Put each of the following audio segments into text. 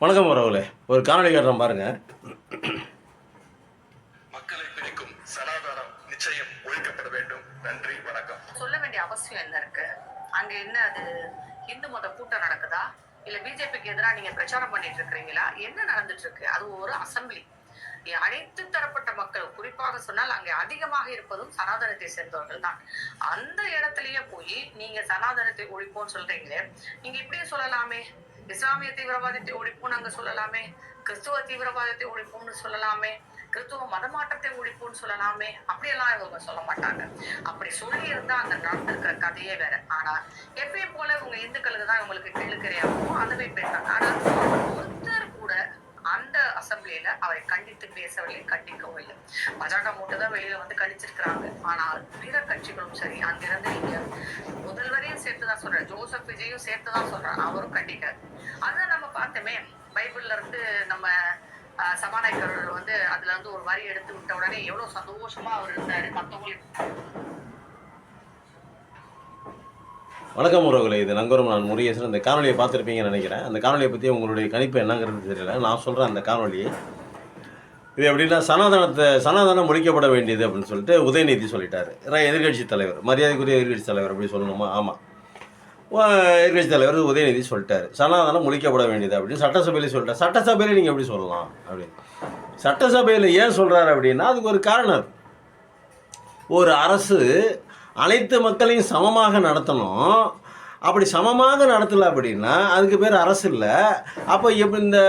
வணக்கம் உறவுகளே, ஒரு காணொளி காட்டுறோம் பாருங்க. மக்களை பிரிக்கும் சனாதனம் நிச்சயம் ஒழிக்கப்பட வேண்டும். நன்றி, வணக்கம். சொல்ல வேண்டிய அவசியம் என்ன இருக்கு? அங்க என்ன அது இந்து மத கூட்டம் நடக்குதா, இல்ல பிஜேபிக்கு எதிராக நீங்க பிரச்சாரம் பண்ணிட்டு இருக்கிறீங்களா? என்ன நடந்துட்டு இருக்கு? அது ஒரு அசம்பிளி. அனைத்து தரப்பட்ட மக்கள், குறிப்பாக சொன்னால் அங்கே அதிகமாக இருப்பதும் சனாதனத்தை சேர்ந்தவர்கள் தான். அந்த இடத்துலயே போய் நீங்க சனாதனத்தை ஒழிப்போம்னு சொல்றீங்களே, நீங்க இப்படியே சொல்லலாமே. இஸ்லாமிய தீவிரவாதத்தை ஒழிப்போம்னு அங்க சொல்லலாமே, கிறிஸ்துவ தீவிரவாதத்தை ஒழிப்போம்னு சொல்லலாமே, கிறிஸ்துவ மதமாற்றத்தை ஒழிப்போம்னு சொல்லலாமே. அப்படியெல்லாம் இவங்க சொல்ல மாட்டாங்க. அப்படி சொல்லி இருந்தா அங்க நடந்திருக்கிற கதையே வேற. ஆனா எப்பயும் போல இவங்க இந்துக்களுக்கு தான் இவங்களுக்கு கிழக்கிறையாகவும் அதுவே பேசுறாங்க. ஆனா ஒருத்தர் கூட அந்த அசம்பிளியில அவரை கண்டித்து பேசவில்லை, கண்டிக்கவும் இல்லை. பாஜக மட்டும் தான் வெளியில வந்து கண்டிச்சிருக்கிறாங்க. ஆனால் பிற கட்சிகளும் சரி, அங்கிருந்து நீங்க முதல்வரையும் சேர்த்துதான் சொல்றேன், ஜோசப் விஜயும் சேர்த்துதான் சொல்றேன், அவரும் கண்டிக்காது. அதான் நம்ம பார்த்தோமே, பைபிள்ல இருந்து நம்ம சபாநாயகர் வந்து அதுல இருந்து ஒரு வரி எடுத்து விட்ட உடனே எவ்வளவு சந்தோஷமா அவர் இருந்தாரு. மற்றவங்களுக்கு வணக்கம் உறவுகளே, இது நங்கரும் நான் முருகேசன். இந்த காணொலியை பார்த்துருப்பீங்கன்னு நினைக்கிறேன். அந்த காணொலியை பற்றி உங்களுடைய கணிப்பு என்னங்கிறது தெரியல. நான் சொல்கிறேன் அந்த காணொலியை. இது எப்படின்னா, சனாதனம் ஒழிக்கப்பட வேண்டியது அப்படின்னு சொல்லிட்டு உதயநிதி சொல்லிட்டார். எதிர்கட்சி தலைவர், மரியாதைக்குரிய எதிர்கட்சி தலைவர் அப்படி சொல்லணுமா? ஆமாம், எதிர்கட்சி தலைவர் உதயநிதி சொல்லிட்டார், சனாதனம் ஒழிக்கப்பட வேண்டியது அப்படின்னு சட்டசபையிலே சொல்லிட்டார். சட்டசபையில் நீங்கள் எப்படி சொல்லலாம் அப்படின்னு? சட்டசபையில் ஏன் சொல்கிறாரு அப்படின்னா, அதுக்கு ஒரு காரணம். ஒரு அரசு அனைத்து மக்களையும் சமமாக நடத்தணும். அப்படி சமமாக நடத்தலை அப்படின்னா அதுக்கு பேர் அரசு இல்லை. அப்போ எப்படி இந்த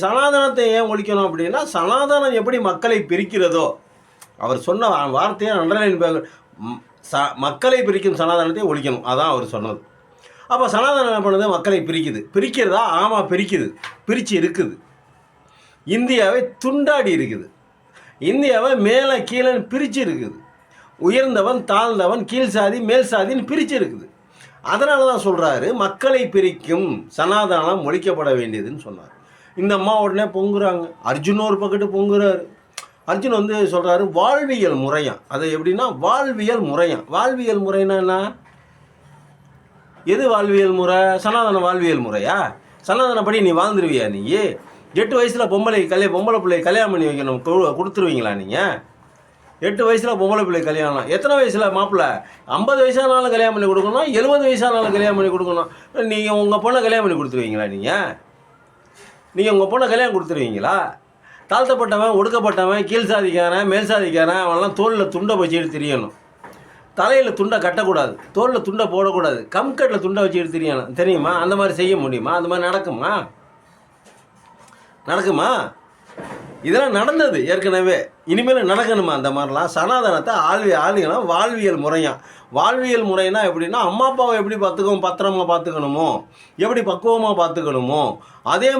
சனாதனத்தை ஏன் ஒழிக்கணும் அப்படின்னா, சனாதனம் எப்படி மக்களை பிரிக்கிறதோ, அவர் சொன்ன வார்த்தையை அண்டர்லைன், மக்களை பிரிக்கும் சனாதனத்தை ஒழிக்கணும், அதான் அவர் சொன்னது. அப்போ சனாதனம் என்ன பண்ணுது? மக்களை பிரிக்கிறதா? ஆமாம், பிரித்து இருக்குது. இந்தியாவை துண்டாடி இருக்குது. இந்தியாவை மேலே கீழே பிரித்து இருக்குது. உயர்ந்தவன் தாழ்ந்தவன், கீழ் சாதி மேல் சாதின்னு பிரித்து இருக்குது. அதனால தான் சொல்கிறாரு, மக்களை பிரிக்கும் சனாதனம் ஒழிக்கப்பட வேண்டியதுன்னு சொன்னார். இந்த அம்மா உடனே பொங்குறாங்க. அர்ஜுன் ஒரு பக்கத்து பொங்குறாரு. அர்ஜுன் வந்து சொல்கிறாரு, வாழ்வியல் முறையாம். அது எப்படின்னா, வாழ்வியல் முறைனா என்ன? எது வாழ்வியல் முறை? சனாதன வாழ்வியல் முறையா? சனாதனப்படி நீ வாழ்ந்துருவியா? நீ 8 வயசில் பொம்பளை பிள்ளை கல்யாணம் பண்ணி வைக்கணும் கொடுத்துருவீங்களா நீங்கள்? 8 வயசில் பொம்பளை பிள்ளை கல்யாணம், எத்தனை வயசில் மாப்பிள்ளை? 50 வயசானாலும் கல்யாணம் பண்ணி கொடுக்கணும், 70 வயசானாலும் கல்யாணம் பண்ணி கொடுக்கணும். நீங்கள் உங்கள் பொண்ணை கல்யாணம் பண்ணி கொடுத்துருவீங்களா? நீங்கள் உங்கள் பொண்ணை கல்யாணம் கொடுத்துருவீங்களா? தாழ்த்தப்பட்டவன், ஒடுக்கப்பட்டவன், கீழ் சாதிக்காரன், மேல் சாதிக்காரன், அவன்லாம் தோளில் துண்டை வச்சுட்டு தெரியணும். தலையில் துண்டை கட்டக்கூடாது, தோளில் துண்டை போடக்கூடாது, கம்கட்டில் துண்டை வச்சுட்டு தெரியணும். தெரியுமா? அந்த மாதிரி செய்ய முடியுமா? அந்த மாதிரி நடக்குமா? இதெல்லாம் நடந்தது ஏற்கனவே, இனிமேல் நடக்கணுமா அந்த மாதிரிலாம்? சனாதனத்தை ஆளுங்கலாம் வாழ்வியல் முறைனா எப்படின்னா, அம்மா அப்பாவை எப்படி பத்திரமா பார்த்துக்கணுமோ, எப்படி பக்குவமாக பார்த்துக்கணுமோ, அதே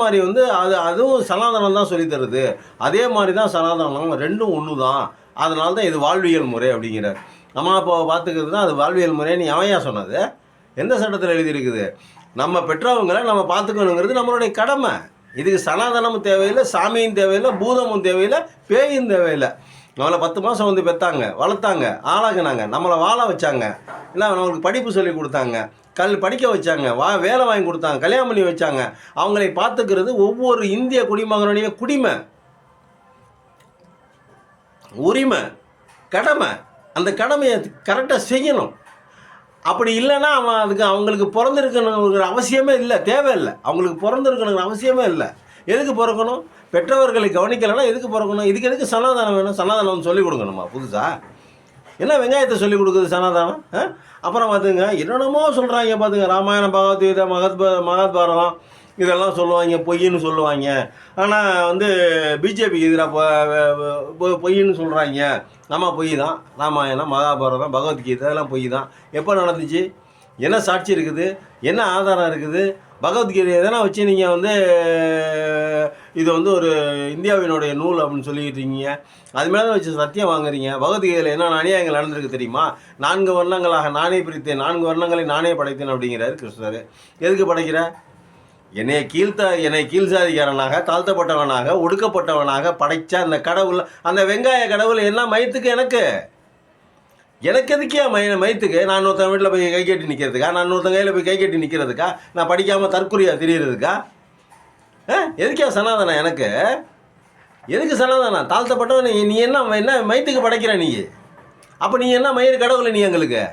மாதிரி வந்து அதுவும் சனாதனம் தான் சொல்லி தருது. அதே மாதிரி தான் சனாதனம், ரெண்டும் ஒன்று தான். அதனால தான் இது வாழ்வியல் முறை அப்படிங்கிறார். அம்மா அப்பாவை பார்த்துக்கிறது தான் அது வாழ்வியல் முறைன்னு எவையா சொன்னது? எந்த சட்டத்தில் எழுதியிருக்குது? நம்ம பெற்றவங்களை நம்ம பார்த்துக்கணுங்கிறது நம்மளுடைய கடமை. இதுக்கு சனாதனமும் தேவையில்லை, சாமியும் தேவையில்லை, பூதமும் தேவையில்லை, பேயும் தேவையில்லை. நம்மளை 10 மாதம் வந்து பெற்றாங்க, வளர்த்தாங்க, ஆளாகினாங்க, நம்மளை வாழ வச்சாங்க, இல்லை நம்மளுக்கு படிப்பு சொல்லி கொடுத்தாங்க, படிக்க வச்சாங்க, வேலை வாங்கி கொடுத்தாங்க, கல்யாணம் பண்ணி வச்சாங்க. அவங்களை பார்த்துக்கிறது ஒவ்வொரு இந்திய குடிமகனுடைய உரிமை, கடமை. அந்த கடமையை கரெக்டாக செய்யணும். அப்படி இல்லைன்னா அவங்களுக்கு பிறந்திருக்கணுங்கிற அவசியமே இல்லை, தேவையில்லை. அவங்களுக்கு பிறந்திருக்கணுங்கிற அவசியமே இல்லை. எதுக்கு பிறக்கணும்? பெற்றவர்களை கவனிக்கலைன்னா எதுக்கு பிறக்கணும்? எதுக்கு சனாதனம் வேணும்? சனாதனம் சொல்லிக் கொடுக்கணுமா புதுசாக? என்ன வெங்காயத்தை சொல்லிக் கொடுக்குது சனாதனம்? அப்புறம் பார்த்துங்க, என்னென்னமோ சொல்கிறாங்க பார்த்துங்க. ராமாயணம், பகவத்கீதை, மகாபாரதம் இதெல்லாம் சொல்லுவாங்க, பொய்ன்னு சொல்லுவாங்க. ஆனால் வந்து பிஜேபிக்கு எதிராக பொய்ன்னு சொல்கிறாங்க. ஆமாம், பொய் தான். ராமாயணம், மகாபாரதம், பகவத்கீதை இதெல்லாம் பொய் தான். எப்போ நடந்துச்சு? என்ன சாட்சி இருக்குது? என்ன ஆதாரம் இருக்குது? பகவத்கீதை எதனா வச்சு நீங்கள் வந்து இது வந்து ஒரு இந்தியாவினுடைய நூல் அப்படின்னு சொல்லிக்கிட்டு இருக்கீங்க. அது மேலே தான் வச்சு சத்தியம் வாங்குறீங்க. பகவத்கீதையில் என்ன அநியாயங்கள் நடந்திருக்கு தெரியுமா? 4 வர்ணங்களாக நானே பிரித்தேன், 4 வர்ணங்களை நானே படைத்தேன் அப்படிங்கிறாரு கிருஷ்ணர். எதுக்கு படைக்கிற? என்னை கீழ் சாதிக்காரனாக, தாழ்த்தப்பட்டவனாக, ஒடுக்கப்பட்டவனாக படைச்ச அந்த கடவுள், அந்த வெங்காய கடவுள் என்ன மயத்துக்கு? எனக்கு எதுக்கே மயத்துக்கு? நான் இன்னொருத்தன் வீட்டில் போய் கை கட்டி நிற்கிறதுக்கா? நான் இன்னொருத்தன் கையில் போய் கை கட்டி நிற்கிறதுக்கா? நான் படிக்காமல் தற்கொலையாக திரியிறதுக்கா? எதுக்கே சனாதனம் எனக்கு? எதுக்கு சனாதனம்? தாழ்த்தப்பட்டவன் நீ என்ன மயத்துக்கு படைக்கிற நீ? அப்போ நீ என்ன மயிறு கடவுளை நீ எங்களுக்கு?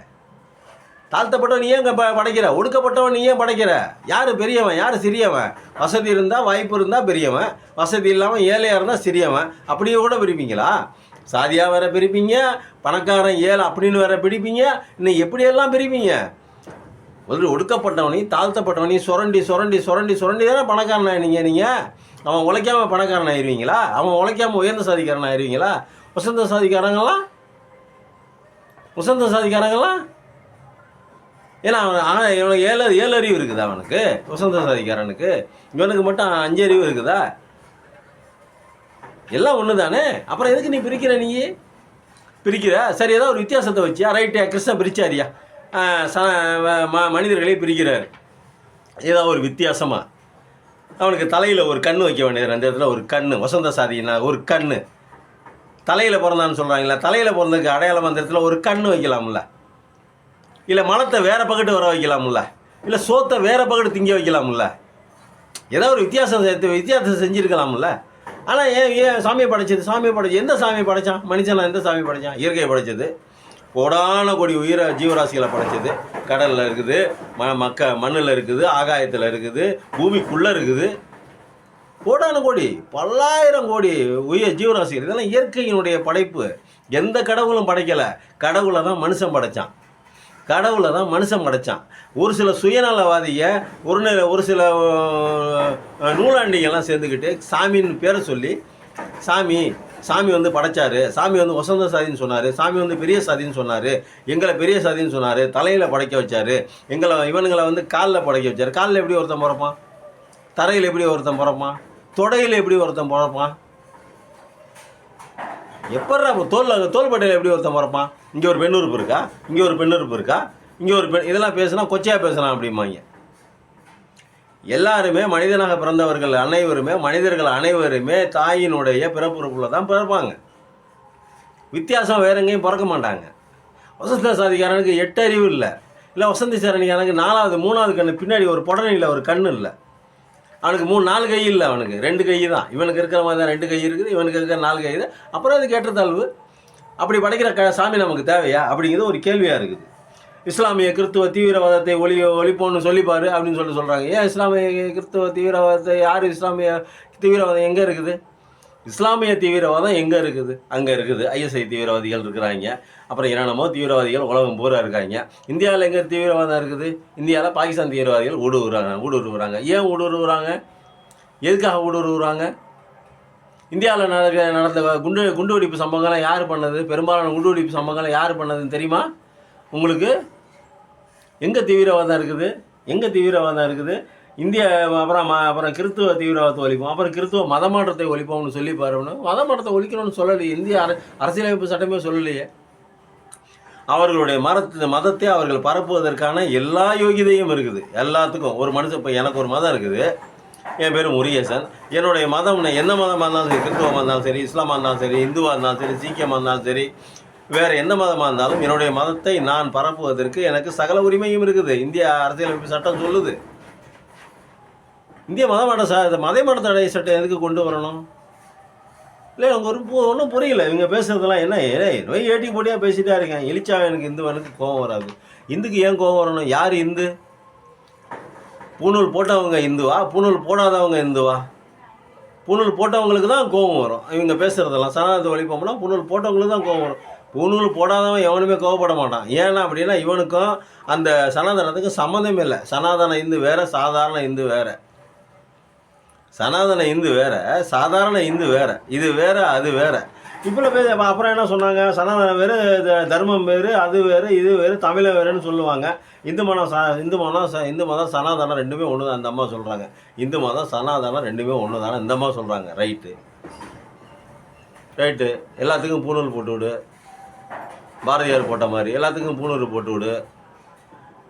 தாழ்த்தப்பட்டவன் நீ ஏன் படைக்கிற? ஒடுக்கப்பட்டவன் நீ ஏன் படைக்கிற? யார் பெரியவன், யார் சிறியவன்? வசதி இருந்தால் வாய்ப்பு இருந்தால் பெரியவன், வசதி இல்லாமல் ஏழையாக இருந்தால் சிறியவன், அப்படியே கூட பிரிப்பீங்களா? சாதியாக வேற பிரிப்பீங்க, பணக்காரன் ஏழை அப்படின்னு வேற பிரிப்பீங்க, இன்னும் எப்படியெல்லாம் பிரிப்பீங்க? ஒரு ஒடுக்கப்பட்டவனையும் தாழ்த்தப்பட்டவனையும் சுரண்டி சுரண்டி சுரண்டி சுரண்டி தானே பணக்காரன் நீங்கள் அவன் உழைக்காமல் பணக்காரன் ஆயிடுவீங்களா? அவன் உழைக்காமல் உயர்ந்த சாதிக்காரன் ஆயிடுவீங்களா? உசந்த சாதிக்காரங்களாம் ஏன்னா இவனுக்கு ஏழு அறிவு இருக்குதா அவனுக்கு? உசந்த சாதிக்காரனுக்கு இவனுக்கு மட்டும் 5 அறிவு இருக்குதா? எல்லாம் ஒன்று தானே. அப்புறம் எதுக்கு நீ பிரிக்கிற? நீ பிரிக்கிற சரி, ஏதோ ஒரு வித்தியாசத்தை வச்சியா? ரைட்டு, கிருஷ்ணன் பிரிச்சாரியா, மனிதர்களே பிரிக்கிறார் ஏதோ ஒரு வித்தியாசமாக. அவனுக்கு தலையில் ஒரு கண் வைக்க வேண்டியது, அந்த இடத்துல ஒரு கண். வசந்த சாதினா ஒரு கண். தலையில் பிறந்தான்னு சொல்கிறாங்களா? தலையில் பிறந்ததுக்கு அடையாளம் அந்த இடத்துல ஒரு கண் வைக்கலாம்ல? இல்லை மலத்தை வேறு பக்கத்து வர வைக்கலாம்ல? இல்லை சோத்தை வேறு பக்கத்து திங்க வைக்கலாம்ல? ஏதோ ஒரு வித்தியாசம் செஞ்சுருக்கலாம்ல? ஆனால் ஏன் சாமியை படைச்சது? எந்த சாமியை படைத்தான்? மனுஷனா எந்த சாமி படைத்தான்? இயற்கையை படைச்சது. கோடான கோடி ஜீவராசிகளை படைச்சது. கடலில் இருக்குது, மண்ணில் இருக்குது, ஆகாயத்தில் இருக்குது, பூமிக்குள்ளே இருக்குது. கோடான கோடி, பல்லாயிரம் கோடி ஜீவராசிகள். இதெல்லாம் இயற்கையினுடைய படைப்பு. எந்த கடவுளும் படைக்கலை. கடவுளை தான் மனுஷன் படைச்சான். ஒரு சில சுயநலவாதிக, ஒரு சில நூலாண்டிகள்லாம் சேர்ந்துக்கிட்டு சாமின்னு பேரை சொல்லி சாமி வந்து படைச்சாரு, சாமி வந்து வசந்த சாதின்னு சொன்னார், சாமி வந்து பெரிய சாதின்னு சொன்னார், எங்களை பெரிய சாதின்னு சொன்னார், தலையில் படைக்க வச்சார், இவனுங்களை வந்து காலில் படைக்க வச்சார். காலில் எப்படி ஒருத்தன் பிறப்பான்? தரையில் எப்படி ஒருத்தன் பிறப்பான்? தொடையில் எப்படி ஒருத்தன் பிறப்பான்? எப்பட்றா தோள்பட்டையில் எப்படி ஒருத்தன் பிறப்பான்? இங்கே ஒரு பெண்ணுறுப்பு இருக்கா, இங்கே ஒரு பெண்ணுறுப்பு இருக்கா, இங்கே ஒரு பெண், இதெல்லாம் பேசுனா கொச்சையாக பேசலாம் அப்படிம்பாங்க. எல்லாருமே மனிதனாக பிறந்தவர்கள் மனிதர்கள் அனைவருமே தாயினுடைய பிறப்புறுப்புல தான் பிறப்பாங்க. வித்தியாசம் வேற எங்கேயும் பிறக்க மாட்டாங்க. வசந்த சாதிக்காரனுக்கு 8 அறிவு இல்லை வசந்தி சாரணிக்காரனுக்கு 4வது 3வது கண்ணு பின்னாடி ஒரு புடனையில் ஒரு கண்ணு இல்லை. அவனுக்கு 4 கை இல்லை, அவனுக்கு 2 கை தான். இவனுக்கு இருக்கிற மாதிரி தான் 2 கை இருக்குது, இவனுக்கு இருக்கிற 4 கை தான். அப்புறம் அது ஏற்றத்தாழ்வு. அப்படி படைக்கிற சாமி நமக்கு தேவையா அப்படிங்கிறது ஒரு கேள்வியாக இருக்குது. இஸ்லாமிய கிறிஸ்துவ தீவிரவாதத்தை ஒழிப்போன்னு சொல்லிப்பாரு அப்படின்னு சொல்கிறாங்க. ஏன் இஸ்லாமிய கிறிஸ்துவ தீவிரவாதத்தை இஸ்லாமிய தீவிரவாதம் எங்கே இருக்குது? இஸ்லாமிய தீவிரவாதம் எங்கே இருக்குது? அங்கே இருக்குது. ISI தீவிரவாதிகள் இருக்கிறாங்க. அப்புறம் என்னென்னமோ தீவிரவாதிகள் உலகம் பூரா இருக்காங்க. இந்தியாவில் எங்கே தீவிரவாதம் இருக்குது? இந்தியாவில் பாகிஸ்தான் தீவிரவாதிகள் ஊடுருவுறாங்க. ஏன் ஊடுருவுறாங்க? எதுக்காக ஊடுருவுறாங்க? இந்தியாவில் நடந்த குண்டுவெடிப்பு சம்பவங்கள்லாம் யார் பண்ணது? பெரும்பாலான குண்டுவெடிப்பு சம்பவங்கள்லாம் யார் பண்ணதுன்னு தெரியுமா உங்களுக்கு? எங்கே தீவிரவாதம் இருக்குது? இந்தியா அப்புறம் கிறிஸ்துவ தீவிரவாதத்தை ஒழிப்போம், அப்புறம் கிறிஸ்துவ மதமாற்றத்தை ஒழிப்போம்னு சொல்லி பாருன்னு. மதமாற்றத்தை ஒழிக்கணும்னு சொல்லலையே. இந்திய அரசியலமைப்பு சட்டமே சொல்லலையே. அவர்களுடைய மதத்தை அவர்கள் பரப்புவதற்கான எல்லா யோகிதையும் இருக்குது எல்லாத்துக்கும். ஒரு மனுஷன் இப்போ எனக்கு ஒரு மதம் இருக்குது, என் பேர் முருகேசன். என்னுடைய மதம் எந்த மதமாக இருந்தாலும் சரி, கிறிஸ்துவமாக இருந்தாலும் சரி, இஸ்லாமாக இருந்தாலும் சரி, இந்துவாக இருந்தாலும் சரி, சீக்கியமாக இருந்தாலும் சரி, வேறு எந்த மதமாக இருந்தாலும் என்னுடைய மதத்தை நான் பரப்புவதற்கு எனக்கு சகல உரிமையும் இருக்குது. இந்திய அரசியலமைப்பு சட்டம் சொல்லுது. இந்திய மதமாற்ற தடை சட்டம் எதுக்கு கொண்டு வரணும்? இல்லை எனக்கு ஒன்றும் புரியல இவங்க பேசுறதெல்லாம். என்ன நோய் ஏட்டி போட்டியாக பேசிட்டே இருக்கேன். எனக்கு இந்துவனுக்கு கோபம் வராது. இந்துக்கு ஏன் கோபம் வரணும்? யார் இந்து? பூணூல் போட்டவங்க இந்துவா, பூணூல் போடாதவங்க இந்துவா? பூணூல் போட்டவங்களுக்கு தான் கோபம் வரும். இவங்க பேசுகிறதெல்லாம் சனாதனத்தை ஒழிப்போம்னா பூணூல் போட்டவங்களுக்கு தான் கோபம் வரும். பூணூல் போடாதவன் எவனுமே கோவப்பட மாட்டான். ஏன்னா அப்படின்னா இவனுக்கும் அந்த சனாதனத்துக்கும் சம்மந்தமே இல்லை. சனாதன இந்து வேறு, சாதாரண இந்து வேறு. சனாதன இந்து வேறு, சாதாரண இந்து வேறு. இது வேறு, அது வேறு. இப்போ அப்புறம் என்ன சொன்னாங்க? சனாதனம் வேறு, தர்மம் வேறு, அது வேறு, இது வேறு, தமிழை வேறுன்னு சொல்லுவாங்க. இந்து மதம் சனாதனம் ரெண்டுமே ஒன்று தான். அந்த அம்மா சொல்கிறாங்க இந்து மதம் சனாதனம் ரெண்டுமே ஒன்று தானே இந்த அம்மா சொல்கிறாங்க. ரைட்டு, எல்லாத்துக்கும் பூணூல் போட்டு விடு. பாரதியார் போட்ட மாதிரி எல்லாத்துக்கும் பூணூல் போட்டு விடு.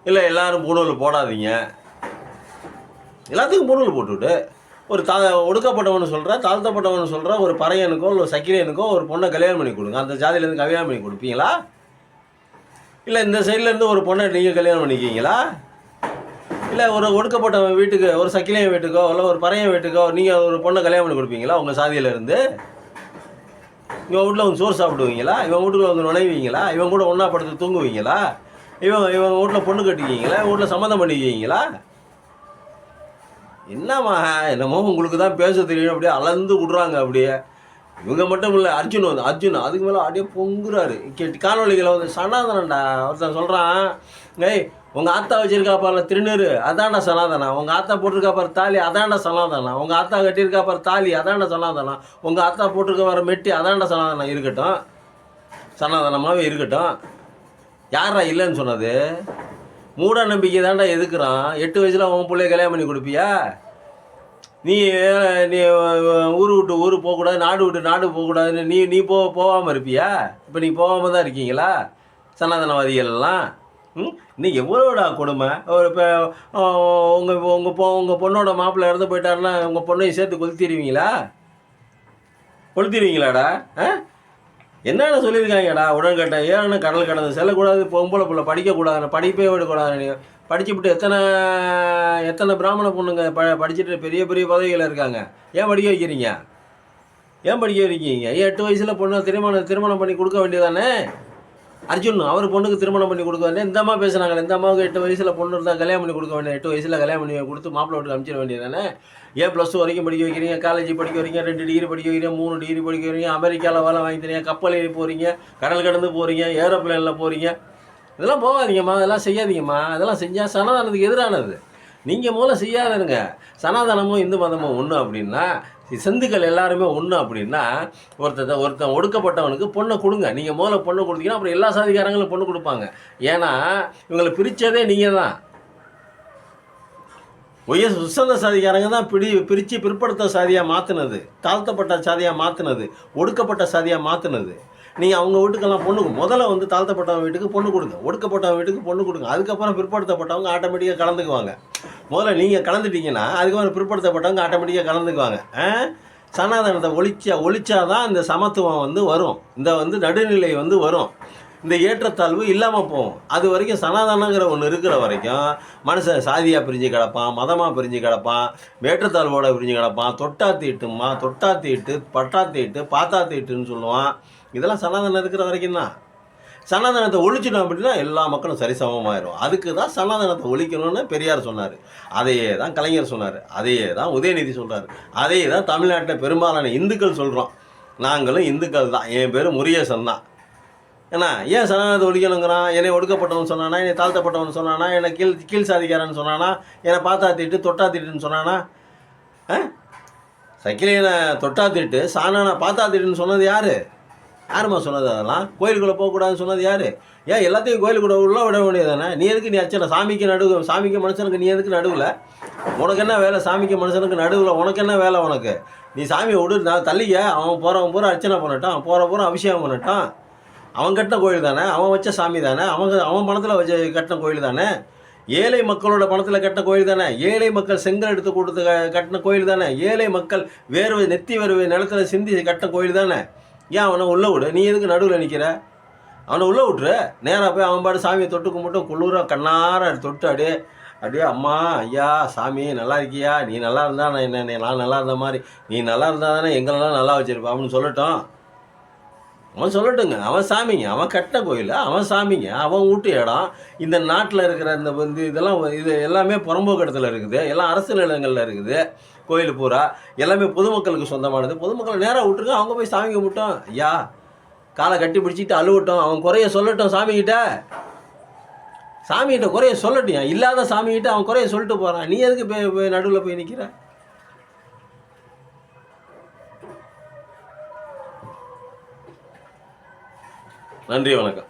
இல்லை எல்லாரும் பூணூல் போடாதீங்க, எல்லாத்துக்கும் பூணூல் போட்டு விடு. ஒரு ஒடுக்கப்பட்டவனு சொல்கிற, தாழ்த்தப்பட்டவனு சொல்கிற ஒரு பறையனுக்கோ ஒரு சக்கிரியனுக்கோ ஒரு பொண்ணை கல்யாணம் பண்ணி கொடுங்க. அந்த ஜாதியிலேருந்து கல்யாணம் பண்ணி கொடுப்பீங்களா? இல்லை இந்த சைட்லேருந்து ஒரு பொண்ணை நீங்கள் கல்யாணம் பண்ணிக்கிங்களா? இல்லை ஒரு ஒடுக்கப்பட்டவன் வீட்டுக்கு, ஒரு சக்கிலியன் வீட்டுக்கோ இல்லை ஒரு பறையன் வீட்டுக்கோ நீங்கள் ஒரு பொண்ணை கல்யாணம் பண்ணி கொடுப்பீங்களா உங்கள் சாதியிலேருந்து? இவன் வீட்டில் வந்து சோறு சாப்பிடுவீங்களா? இவன் வீட்டுக்குள்ள வந்து நுழைவீங்களா? இவன் கூட ஒன்றா படுத்து தூங்குவீங்களா? இவன் வீட்டில் பொண்ணு கட்டிக்குவீங்களா? வீட்டில் சம்மந்தம் பண்ணிக்குவீங்களா? என்னம்மா என்னமோ உங்களுக்கு தான் பேச தெரியும், அப்படியே அளந்து விட்றாங்க. அப்படியே இவங்க மட்டும் இல்லை, அர்ஜுன் அதுக்கு மேலே அப்படியே பொங்குறாரு. காணொலிகளை வந்து சனாதனம்டா. ஒருத்தன் சொல்கிறான், ஏய் உங்கள் ஆத்தா வச்சிருக்கா பாரு திருநீர், அதான்டா சனாதனம். உங்கள் ஆத்தா போட்டிருக்கா பாரு தாலி, அதான்டா சனாதனம். உங்கள் ஆத்தா கட்டியிருக்கா பாரு தாலி, அதான்டா சனாதனம். உங்கள் ஆத்தா போட்டிருக்க வர மெட்டி, அதான்டா சனாதனம். இருக்கட்டும், சனாதனமாகவே இருக்கட்டும். யாரா இல்லைன்னு சொன்னது? மூட நம்பிக்கை தாண்டா எதுக்குறான். 8 வயசில் உன் பிள்ளைய கல்யாணம் பண்ணி கொடுப்பியா? நீ ஊர் விட்டு ஊர் போகக்கூடாது, நாடு விட்டு நாடு போகக்கூடாதுன்னு நீ போகாமல் இருப்பியா? இப்போ நீ போகாமல் தான் இருக்கீங்களா சனாதனவாதிகள் எல்லாம்? இன்னும் எவ்வளோடா கொடுமை. ஒரு இப்போ உங்கள் பொண்ணோட மாப்பிள்ளை இறந்து போயிட்டாருன்னா உங்கள் பொண்ணையும் சேர்த்து கொளுத்திடுவீங்களாடா? என்னென்ன சொல்லியிருக்காங்கடா? உடன்கட்டை ஏன்னா கடல் கடந்து செல்லக்கூடாது, பொம்பளை பிள்ளை படிக்கக்கூடாது, படிப்பே விடக்கூடாது. படிச்சுவிட்டு எத்தனை பிராமண பொண்ணுங்க படிச்சுட்டு பெரிய பெரிய பதவிகள் இருக்காங்க. ஏன் படிக்க வைக்கிறீங்க? ஏன் 8 வயசில் பொண்ணு திருமணம் பண்ணி கொடுக்க வேண்டியதானே? அர்ஜுன் அவர் பொண்ணுக்கு திருமணம் பண்ணி கொடுக்க வேண்டிய இந்த அம்மா பேசுனாங்களே, இந்த அம்மாவுக்கு 8 வயசில் பொண்ணு இருந்தால் கல்யாணம் பண்ணி கொடுக்க வேண்டிய, 8 வயசில் கல்யாணம் பண்ணி கொடுத்து மாப்பிள்ளை வீட்டுக்கு அனுப்பிச்சிட வேண்டியதானே? ஏன் +2 வரைக்கும் படிக்க வைக்கிறீங்க, காலேஜ் படிக்க வைக்கிறீங்க, 2 டிகிரி படிக்க வைக்கிறீங்க, 3 டிகிரி படிக்க வைக்கிறீங்க, அமெரிக்காவில் வேலை வாங்கி தரீங்க, கப்பல் ஏறி போகிறீங்க, கடல் கடந்து போகிறீங்க, ஏரோப்ளேனில் போகிறீங்க. இதெல்லாம் போகாதீங்கம்மா, அதெல்லாம் செய்யாதீங்கம்மா. அதெல்லாம் செஞ்சால் சனாதனத்துக்கு எதிரானது. நீங்கள் மூலம் செய்யாதுங்க. சனாதனமும் இந்து மதமும் ஒன்று அப்படின்னா, செந்துக்கள் எல்லாருமே ஒன்று அப்படின்னா, ஒருத்தன் ஒடுக்கப்பட்டவனுக்கு பொண்ணை கொடுங்க. நீங்கள் முதல்ல பொண்ணை கொடுத்தீங்கன்னா அப்புறம் எல்லா சாதிக்காரங்களும் பொண்ணு கொடுப்பாங்க. ஏன்னா இவங்களை பிரித்ததே நீங்கள் தான். உசந்த சாதிக்காரங்க தான் பிரித்து பிற்படுத்த சாதியாக மாற்றினது, தாழ்த்தப்பட்ட சாதியாக மாற்றினது, ஒடுக்கப்பட்ட சாதியாக மாற்றினது. நீங்கள் அவங்க வீட்டுக்கெல்லாம் பொண்ணு முதல்ல வந்து தாழ்த்தப்பட்டவங்க வீட்டுக்கு பொண்ணு கொடுங்க, ஒடுக்கப்பட்டவங்க வீட்டுக்கு பொண்ணு கொடுங்க. அதுக்கப்புறம் பிற்படுத்தப்பட்டவங்க ஆட்டோமேட்டிக்காக கலந்துக்குவாங்க. முதல்ல நீங்கள் கலந்துட்டீங்கன்னா அதுக்கப்புறம் பிற்படுத்தப்பட்டவங்க ஆட்டோமேட்டிக்காக கலந்துக்குவாங்க. சனாதனத்தை ஒழிச்சாதான் இந்த சமத்துவம் வந்து வரும், இந்த வந்து நடுநிலை வந்து வரும், இந்த ஏற்றத்தாழ்வு இல்லாமல் போகும். அது வரைக்கும் சனாதனங்கிற ஒன்று இருக்கிற வரைக்கும் மனுஷன் சாதியாக பிரிஞ்சு கிடப்பான், மதமாக பிரிஞ்சு கிடப்பான், ஏற்றத்தாழ்வோட பிரிஞ்சு கிடப்பான். தொட்டா தீட்டு, பட்டா தீட்டு, பாத்தா தீட்டுன்னு சொல்லுவான். இதெல்லாம் சனாதனம் இருக்கிற வரைக்கும் தான். சனாதனத்தை ஒழிச்சிட்டோம் அப்படின்னா எல்லா மக்களும் சரிசமமாயிரும். அதுக்கு தான் சனாதனத்தை ஒழிக்கணும்னு பெரியார் சொன்னார். அதையே தான் கலைஞர் சொன்னார். அதையே தான் உதயநிதி சொல்கிறார். அதையே தான் தமிழ்நாட்டில் பெரும்பாலான இந்துக்கள் சொல்கிறோம். நாங்களும் இந்துக்கள் தான். என் பேர் முருகேசன் தான். ஏன்னா ஏன் சனாதனத்தை ஒழிக்கணுங்கிறான்? என்னை ஒடுக்கப்பட்டவன் சொன்னானா, என்னை தாழ்த்தப்பட்டவன் சொன்னானா, என்னை கீழ் சாதிக்காரன்னு சொன்னானா, என்னை பாத்தா தீட்டு தொட்டா தீட்டுன்னு சொன்னானா? சக்கிலியனை தொட்டா தீட்டு சாணானா பாத்தா தீட்டுன்னு சொன்னது யார்? யாருமா சொன்னது? அதெல்லாம் கோயிலுக்குள்ளே போகக்கூடாதுன்னு சொன்னது யார்? ஏன் எல்லாத்தையும் கோயிலுக்குள்ள உள்ள விட வேண்டியதானே? நீ எதுக்கு நீ அச்சனை? சாமிக்கு மனுஷனுக்கு நீ எதுக்கு நடுவில்? உனக்கு என்ன வேலை? சாமிக்கு மனுஷனுக்கு நடுவில் உனக்கு என்ன வேலை? உனக்கு நீ சாமியை விடு, நான் தள்ளிக்க. அவன் போகிறவன் பூரா அர்ச்சனை பண்ணட்டான், பூரா அபிஷேகம் பண்ணட்டான். அவன் கட்டின கோயில் தானே, அவன் வச்ச சாமி தானே, அவன் பணத்தில் வச்ச கட்டின கோயில் தானே, ஏழை மக்களோட பணத்தில் கட்டின கோயில் தானே, ஏழை மக்கள் செங்கல் எடுத்து கொடுத்து கட்டின கோயில் தானே, ஏழை மக்கள் நெத்தி வேர்வை நிலத்தில் சிந்தி கட்டின கோயில் தானே. ஏன் அவனை உள்ளே விடு? நீ எதுக்கு நடுவில் நிற்கிற? அவனை உள்ளே விட்டுரு. நேராக போய் அவன் பாடு சாமியை தொட்டு கும்பிட்டு குளிராக கண்ணார தொட்டு அப்படியே அம்மா ஐயா சாமி நல்லா இருக்கியா, நீ நல்லா இருந்தா நான் நல்லா இருந்த மாதிரி, நீ நல்லா இருந்தால் தானே எங்களெல்லாம் நல்லா வச்சுருப்பா அப்படின்னு சொல்லட்டும். அவன் சொல்லட்டுங்க. அவன் சாமிங்க, அவன் கட்ட கோயில், அவன் சாமிங்க, அவன் வீட்டு இடம். இந்த நாட்டில் இருக்கிற இந்த இது எல்லாமே புறம்போக்கு இடத்துல இருக்குது, எல்லாம் அரசு நிலங்களில் இருக்குது. கோயில் பூரா எல்லாமே பொதுமக்களுக்கு சொந்தமானது. பொதுமக்களை நேராக விட்டுருங்க. அவங்க போய் சாமி கும்பிட்டோம், ஐயா காலை கட்டி பிடிச்சிட்டு அழுவட்டும், அவன் குறைய சொல்லட்டும். சாமிகிட்ட குறைய சொல்லட்டும். இல்லாத சாமிகிட்ட அவன் குறைய சொல்லிட்டு போகிறான். நீ எதுக்கு நடுவில் போய் நிற்கிற? நன்றி, வணக்கம்.